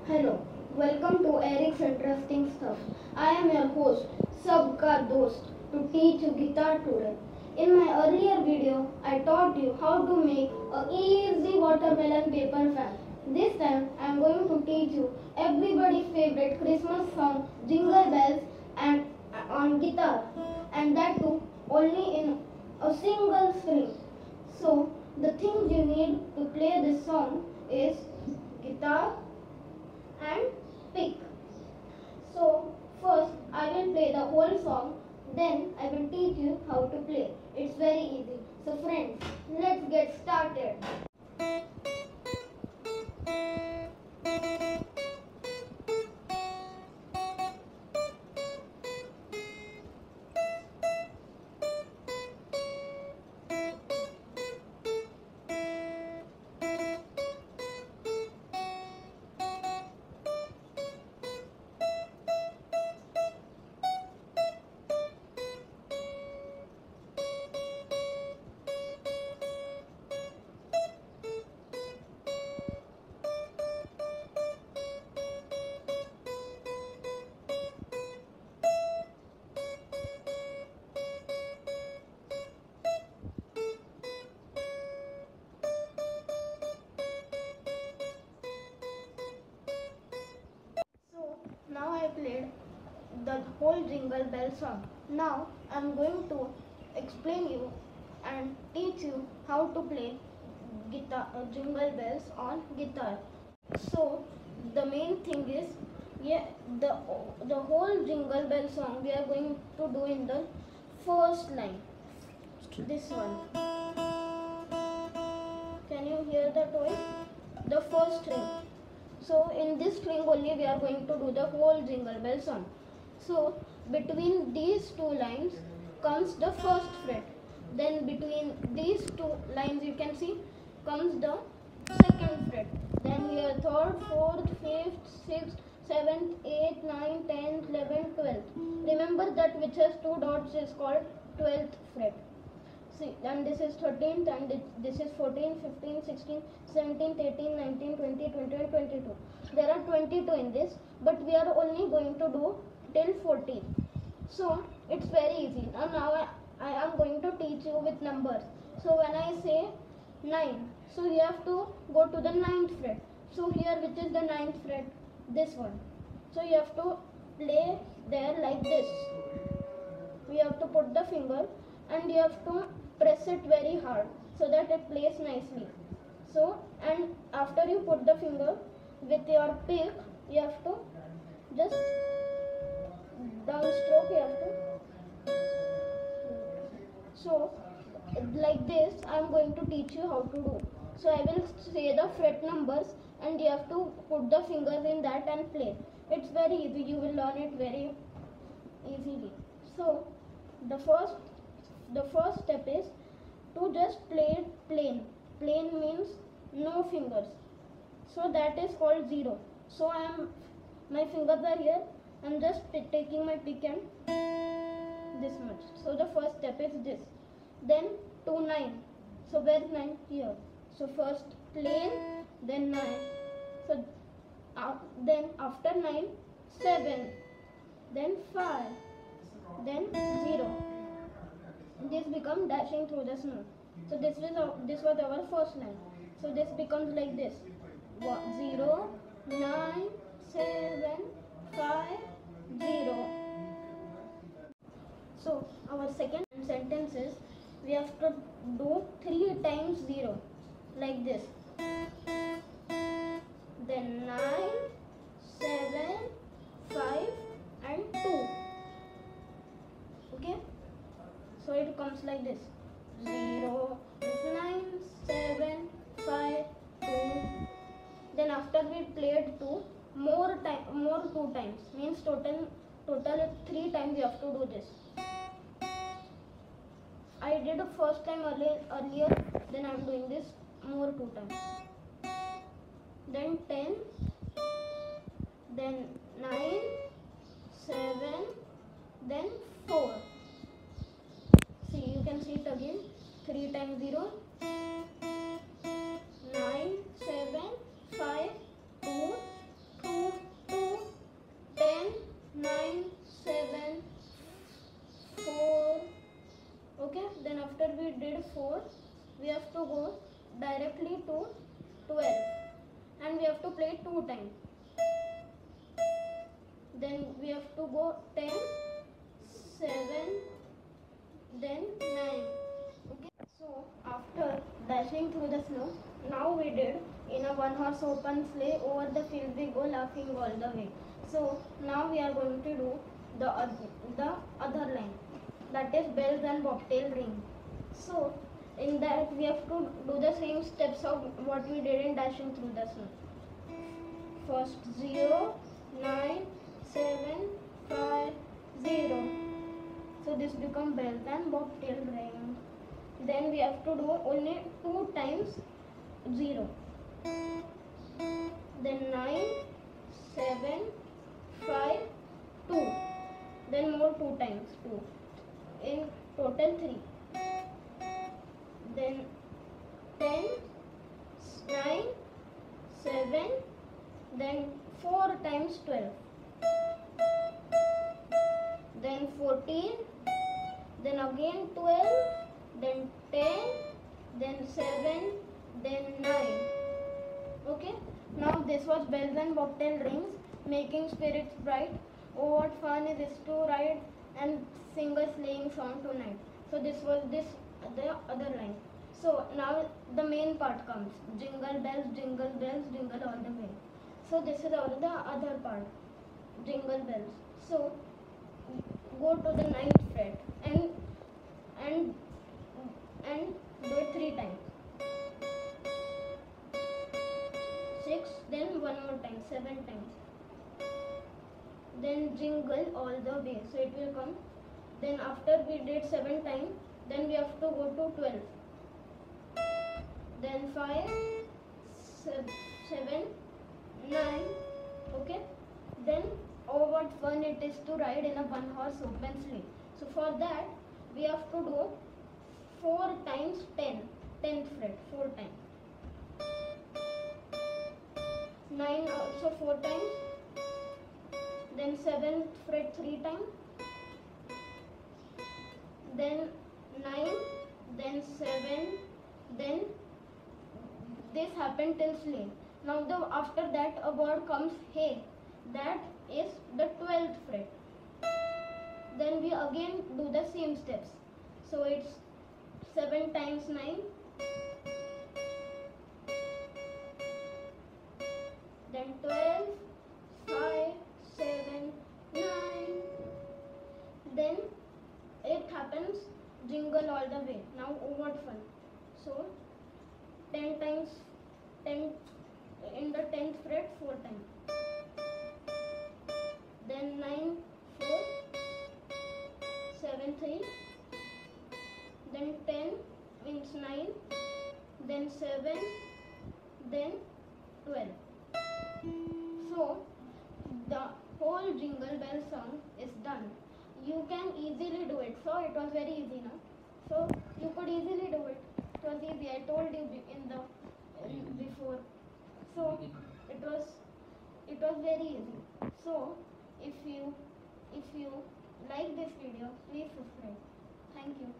Hello, welcome to Eric's Interesting Stuff. I am your host, Sabka Dost, to teach you guitar today. In my earlier video, I taught you how to make a easy watermelon paper fan. This time, I am going to teach you everybody's favorite Christmas song, Jingle Bells, and on guitar, and that too only in a single string. So, the things you need to play this song is guitar and pick. So first I will play the whole song, then I will teach you how to play. It's very easy. So friends, let's get started. Now I played the whole Jingle Bell song. Now I am going to explain you and teach you how to play Jingle Bells on guitar. So the main thing is, the whole Jingle Bell song we are going to do in the first line. This one. Can you hear the toy? The first string. So in this string only we are going to do the whole Jingle Bell song. So between these two lines comes the first fret. Then between these two lines you can see comes the second fret. Then here third, fourth, fifth, sixth, seventh, eighth, ninth, 10th, 11th, 12th. Remember that which has two dots is called 12th fret. See, and this is 13th, and this is 14, 15, 16, 17, 18, 19, 20, 21, 22. There are 22 in this, but we are only going to do till 14. So it's very easy. Now I am going to teach you with numbers. So when I say 9, so you have to go to the 9th fret. So here, which is the 9th fret? This one. So you have to play there like this. We have to put the finger and you have to press it very hard so that it plays nicely. So, and after you put the finger with your pick, you have to just downstroke, you have to. So like this I am going to teach you how to do. So I will say the fret numbers and you have to put the fingers in that and play. It's very easy, you will learn it very easily. So the first step is to just play it plain. Plain means no fingers. So that is called 0. So my fingers are here. I'm just taking my pick and this much. So the first step is this. Then to 9. So where's 9? Here. So first plain, then 9. So then after 9, 7. Then 5. Then 0. This becomes dashing through the snow. So this was our first line. So this becomes like this: 0, 9, 7, 5, 0. So our second sentence is we have to do 3 times 0 like this. Then 9, 7, 5 and 2. Okay? So it comes like this: 0, 9, 7, 5, 2. Then after we played 2, more 2 times. Means total 3 times you have to do this. I did the first time earlier, then I am doing this more 2 times. Then 10, then 9, 7, then 4. See, you can see it again. 3 times 0, 9, 7, 5, 2, 2, 4, we have to go directly to 12, and we have to play it 2 times. Then we have to go 10, 7, then 9. Okay. So after dashing through the snow, now we did in a 1-horse open sleigh over the field we go laughing all the way. So now we are going to do the other line, that is bells and bobtail ring. So in that we have to do the same steps of what we did in dashing through the snow. First 0, 9, 7, 5, 0. So this becomes bells and bobtail ring. Then we have to do only 2 times 0. Then 9, 7, 5, 2. Then more 2 times 2. In total 3. Then 10, 9, 7, then 4 times 12. Then 14, then again 12, then 10, then 7, then 9. Okay, now this was bells and bobtail rings, making spirits bright. Oh, what fun it is to ride and sing a sleighing song tonight. So this was the other line. So now the main part comes, jingle bells, jingle all the way. So this is the other part, jingle bells. So go to the 9th fret and do it 3 times. 6, then one more time, 7 times. Then jingle all the way. So it will come. Then after we did 7 times, then we have to go to 12. Then 5, 7, 9. Okay. Then oh, what fun it is to ride in a 1-horse open sleigh. So for that we have to do 4 times 10, 10th fret, 4 times. 9 also 4 times. Then 7th fret 3 times. Then 9, then 7, then this happened till sleigh. Now after that a word comes hey. That is the 12th fret. Then we again do the same steps. So it's 7 times 9. Then 12, 5, 7, 9. Then it happens jingle all the way. Now oh, what fun. So 10 times 10 in the 10th fret 4 times. Then 9, 4, 7, 3. Then 10 means 9. Then 7. Then 12. So the whole jingle bell song is done. You can easily do it. So it was very easy now. So you could easily do it. It was easy. I told you before. So it was very easy. So if you like this video, please subscribe. Thank you.